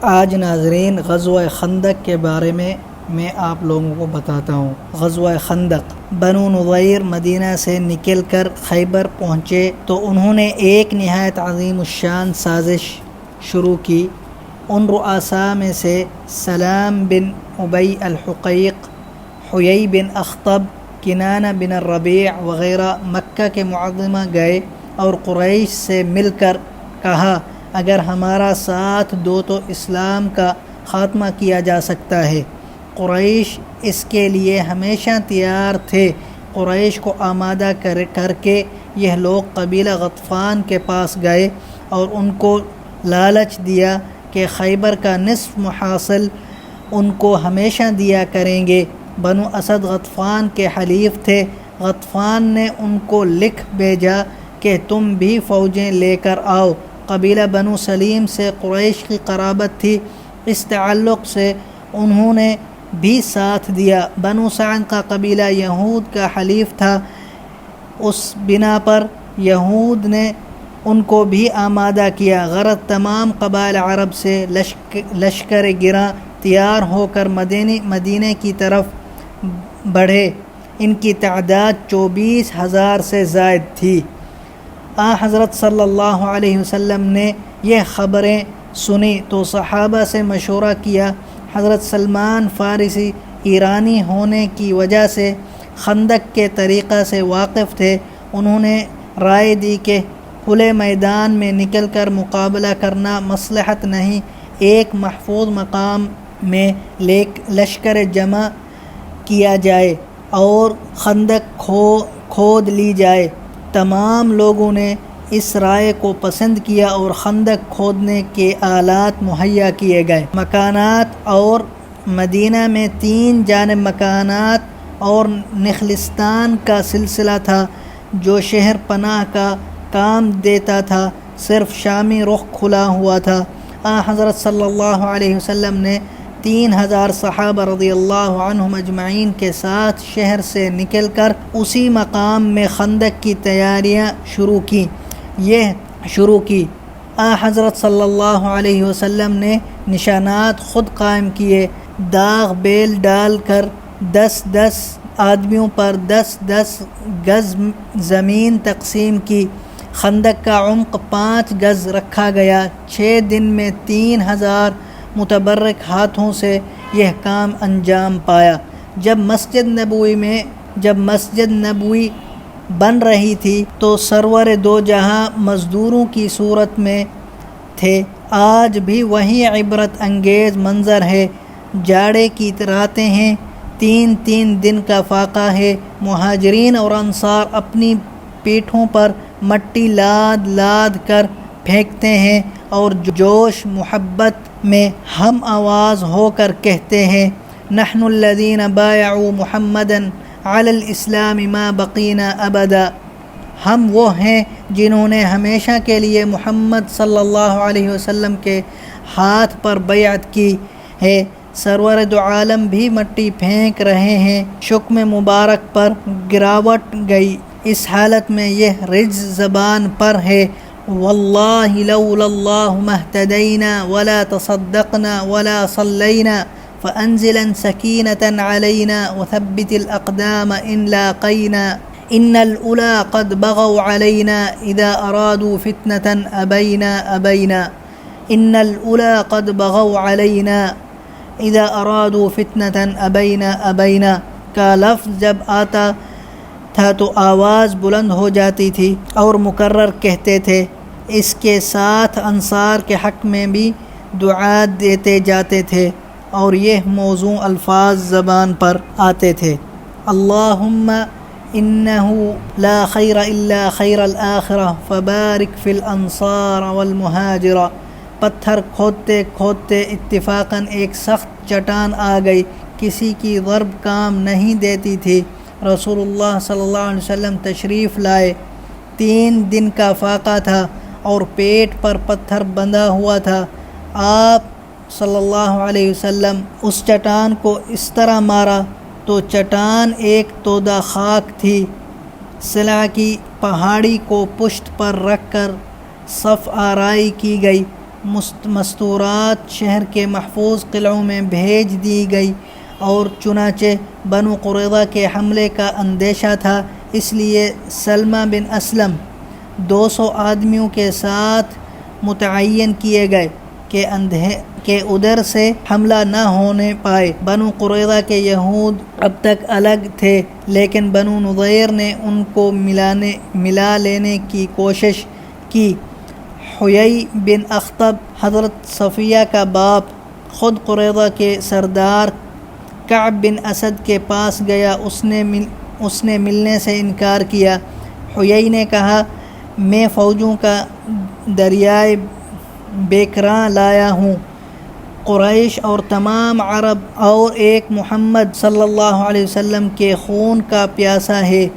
آج ناظرین غزوہ خندق کے بارے میں آپ لوگوں کو بتاتا ہوں۔ غزوہ خندق، بنو نضیر مدینہ سے نکل کر خیبر پہنچے تو انہوں نے ایک نہایت عظیم الشان سازش شروع کی۔ ان رؤساء میں سے سلام بن ابی الحقیق، حیی بن اخطب، کنانہ بن الربیع وغیرہ مکہ کے معظمہ گئے اور قریش سے مل کر کہا اگر ہمارا ساتھ دو تو اسلام کا خاتمہ کیا جا سکتا ہے۔ قریش اس کے لیے ہمیشہ تیار تھے۔ قریش کو آمادہ کر کے یہ لوگ قبیلہ غطفان کے پاس گئے اور ان کو لالچ دیا کہ خیبر کا نصف محاصل ان کو ہمیشہ دیا کریں گے۔ بنو اسد غطفان کے حلیف تھے۔ غطفان نے ان کو لکھ بھیجا کہ تم بھی فوجیں لے کر آؤ۔ قبیلہ بنو سلیم سے قریش کی قرابت تھی، اس تعلق سے انہوں نے بھی ساتھ دیا۔ بنو سعد کا قبیلہ یہود کا حلیف تھا، اس بنا پر یہود نے ان کو بھی آمادہ کیا۔ غرض تمام قبائل عرب سے لشکر گراں تیار ہو کر مدینے کی طرف بڑھے۔ ان کی تعداد 24,000 سے زائد تھی۔ حضرت صلی اللہ علیہ وسلم نے یہ خبریں سنی تو صحابہ سے مشورہ کیا۔ حضرت سلمان فارسی ایرانی ہونے کی وجہ سے خندق کے طریقہ سے واقف تھے۔ انہوں نے رائے دی کہ کھلے میدان میں نکل کر مقابلہ کرنا مصلحت نہیں، ایک محفوظ مقام میں لشکر جمع کیا جائے اور خندق کھود لی جائے۔ تمام لوگوں نے اس رائے کو پسند کیا اور خندق کھودنے کے آلات مہیا کیے گئے۔ مکانات اور مدینہ میں 3 جانب مکانات اور نخلستان کا سلسلہ تھا جو شہر پناہ کا کام دیتا تھا، صرف شامی رخ کھلا ہوا تھا۔ حضرت صلی اللہ علیہ وسلم نے 3,000 صحابہ رضی اللہ عنہم اجمعین کے ساتھ شہر سے نکل کر اسی مقام میں خندق کی تیاریاں شروع کی۔ حضرت صلی اللہ علیہ وسلم نے نشانات خود قائم کیے، داغ بیل ڈال کر 10-10 آدمیوں پر 10-10 گز زمین تقسیم کی۔ خندق کا عمق 5 گز رکھا گیا۔ 6 دن میں 3,000 متبرک ہاتھوں سے یہ کام انجام پایا۔ جب مسجد نبوی بن رہی تھی تو سرور دو جہاں مزدوروں کی صورت میں تھے۔ آج بھی وہی عبرت انگیز منظر ہے۔ جاڑے کی راتیں ہیں، 3 دن کا فاقہ ہے۔ مہاجرین اور انصار اپنی پیٹھوں پر مٹی لاد کر پھینکتے ہیں اور جوش محبت میں ہم آواز ہو کر کہتے ہیں نحن الذین بایعوا محمدا علی الاسلام ما بقینا ابدا۔ ہم وہ ہیں جنہوں نے ہمیشہ کے لیے محمد صلی اللہ علیہ وسلم کے ہاتھ پر بیعت کی ہے۔ سرور دو عالم بھی مٹی پھینک رہے ہیں۔ شکم مبارک پر گراوٹ گئی۔ اس حالت میں یہ رجز زبان پر ہے واللہ لولا اللہ ما اہتدینا ولا تصدقنا ولا صلینا فانزلا سکینة علینا وثبت الاقدام ان لاقینا ان الاولی قد بغوا علینا اذا ارادوا فتنة ابینا ان الاولی قد بغوا علینا اذا ارادوا فتنة ابینا کا لفظ جب آتا تھا تو آواز بلند ہو جاتی تھی اور مکرر کہتے تھے۔ اس کے ساتھ انصار کے حق میں بھی دعا دیتے جاتے تھے اور یہ موزوں الفاظ زبان پر آتے تھے۔ اللہم انہو لا خیر الا خیر الآخرہ فبارک فی الانصار والمہاجرہ۔ پتھر کھودتے کھودتے اتفاقاً ایک سخت چٹان آ گئی، کسی کی ضرب کام نہیں دیتی تھی۔ رسول اللہ صلی اللہ علیہ وسلم تشریف لائے۔ 3 دن کا فاقہ تھا اور پیٹ پر پتھر بندھا ہوا تھا۔ آپ صلی اللہ علیہ وسلم اس چٹان کو اس طرح مارا تو چٹان ایک تودہ خاک تھی۔ صلہ کی پہاڑی کو پشت پر رکھ کر صف آرائی کی گئی۔ مستورات شہر کے محفوظ قلعوں میں بھیج دی گئی، اور چنانچہ بنو قریظہ کے حملے کا اندیشہ تھا، اس لیے سلمہ بن اسلم 200 آدمیوں کے ساتھ متعین کیے گئے کہ ادھر سے حملہ نہ ہونے پائے۔ بنو قریظہ کے یہود اب تک الگ تھے، لیکن بنو نضیر نے ان کو ملا لینے کی کوشش کی۔ حیی بن اخطب حضرت صفیہ کا باپ خود قریظہ کے سردار کعب بن اسد کے پاس گیا، اس نے ملنے سے انکار کیا۔ حیی نے کہا، میں فوجوں کا دریائے بیکراں لایا ہوں، قریش اور تمام عرب اور ایک محمد صلی اللہ علیہ وسلم کے خون کا پیاسا ہے،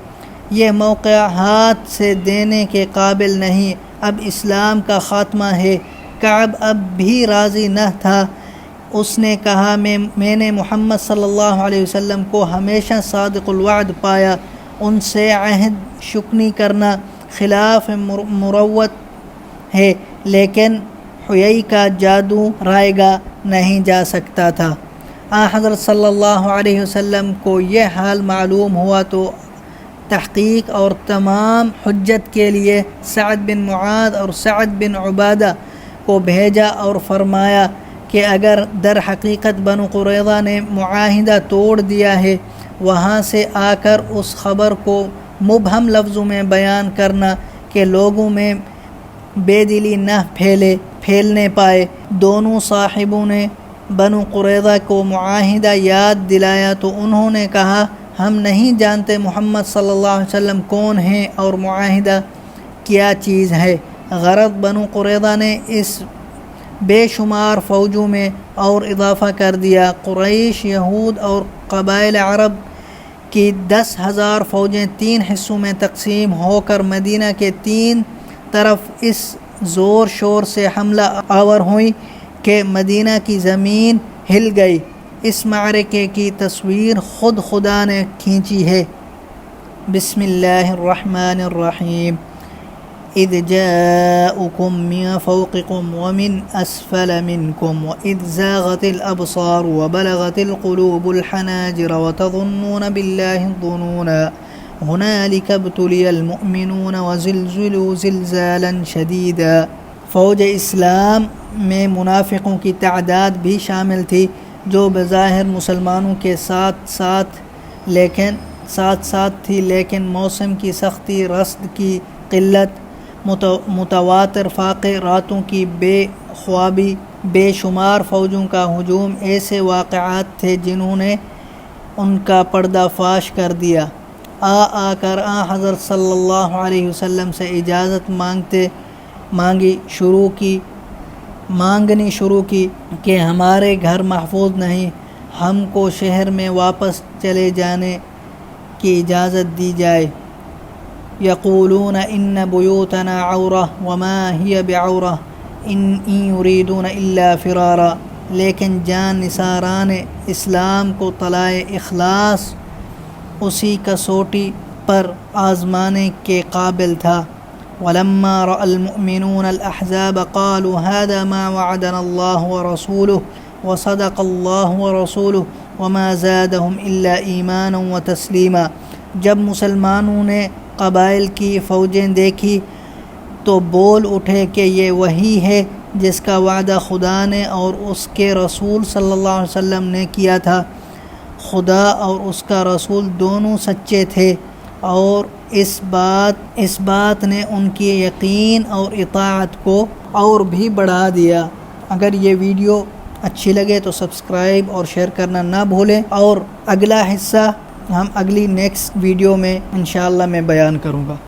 یہ موقع ہاتھ سے دینے کے قابل نہیں، اب اسلام کا خاتمہ ہے۔ کعب اب بھی راضی نہ تھا، اس نے کہا، میں نے محمد صلی اللہ علیہ وسلم کو ہمیشہ صادق الوعد پایا، ان سے عہد شکنی کرنا خلاف مروت ہے، لیکن حیی کا جادو رائگاں نہیں جا سکتا تھا۔ حضرت صلی اللہ علیہ وسلم کو یہ حال معلوم ہوا تو تحقیق اور تمام حجت کے لیے سعد بن معاذ اور سعد بن عبادہ کو بھیجا اور فرمایا کہ اگر در حقیقت بنو قریظہ نے معاہدہ توڑ دیا ہے، وہاں سے آ کر اس خبر کو مبہم لفظوں میں بیان کرنا کہ لوگوں میں بے دلی نہ پھیلنے پائے۔ دونوں صاحبوں نے بنو قریظہ کو معاہدہ یاد دلایا تو انہوں نے کہا، ہم نہیں جانتے محمد صلی اللہ علیہ وسلم کون ہیں اور معاہدہ کیا چیز ہے۔ غرض بنو قریظہ نے اس بے شمار فوجوں میں اور اضافہ کر دیا۔ قریش، یہود اور قبائل عرب کی 10,000 فوجیں 3 حصوں میں تقسیم ہو کر مدینہ کے 3 طرف اس زور شور سے حملہ آور ہوئیں کہ مدینہ کی زمین ہل گئی۔ اس معرکے کی تصویر خود خدا نے کھینچی ہے۔ بسم اللہ الرحمن الرحیم۔ اذ جاءکم من فوقکم ومن اسفل منکم واذ زاغت الابصار وبلغت القلوب الحناجر وتظنون باللہ الظنونا هنالك ابتلي المؤمنون وزلزلوا زلزالا شدیدا۔ فوج اسلام میں منافقوں کی تعداد بھی شامل تھی، جو بظاہر مسلمانوں کے ساتھ تھی، لیکن موسم کی سختی، رصد کی قلت، متواتر فاقے، راتوں کی بے خوابی، بے شمار فوجوں کا ہجوم ایسے واقعات تھے جنہوں نے ان کا پردہ فاش کر دیا۔ کر حضرت صلی اللہ علیہ وسلم سے اجازت مانگنی شروع کی کہ ہمارے گھر محفوظ نہیں، ہم کو شہر میں واپس چلے جانے کی اجازت دی جائے۔ یقولون ان بیوتنا عورہ وما ہی بعورہ ان یریدون الا فرارا، لیکن جان نثاران اسلام کو طلائع اخلاص اسی کسوٹی پر آزمانے کے قابل تھا۔ ولما رأى المؤمنون الأحزاب قالوا هذا ما وعدنا الله ورسوله وصدق الله ورسوله وما زادهم إلا إيمانا وتسليما۔ جب مسلمانوں نے قبائل کی فوجیں دیکھی تو بول اٹھے کہ یہ وہی ہے جس کا وعدہ خدا نے اور اس کے رسول صلی اللہ علیہ وسلم نے کیا تھا۔ خدا اور اس کا رسول دونوں سچے تھے، اور اس بات نے ان کی یقین اور اطاعت کو اور بھی بڑھا دیا۔ اگر یہ ویڈیو اچھی لگے تو سبسکرائب اور شیئر کرنا نہ بھولیں، اور اگلا حصہ ہم اگلی نیکسٹ ویڈیو میں انشاءاللہ میں بیان کروں گا۔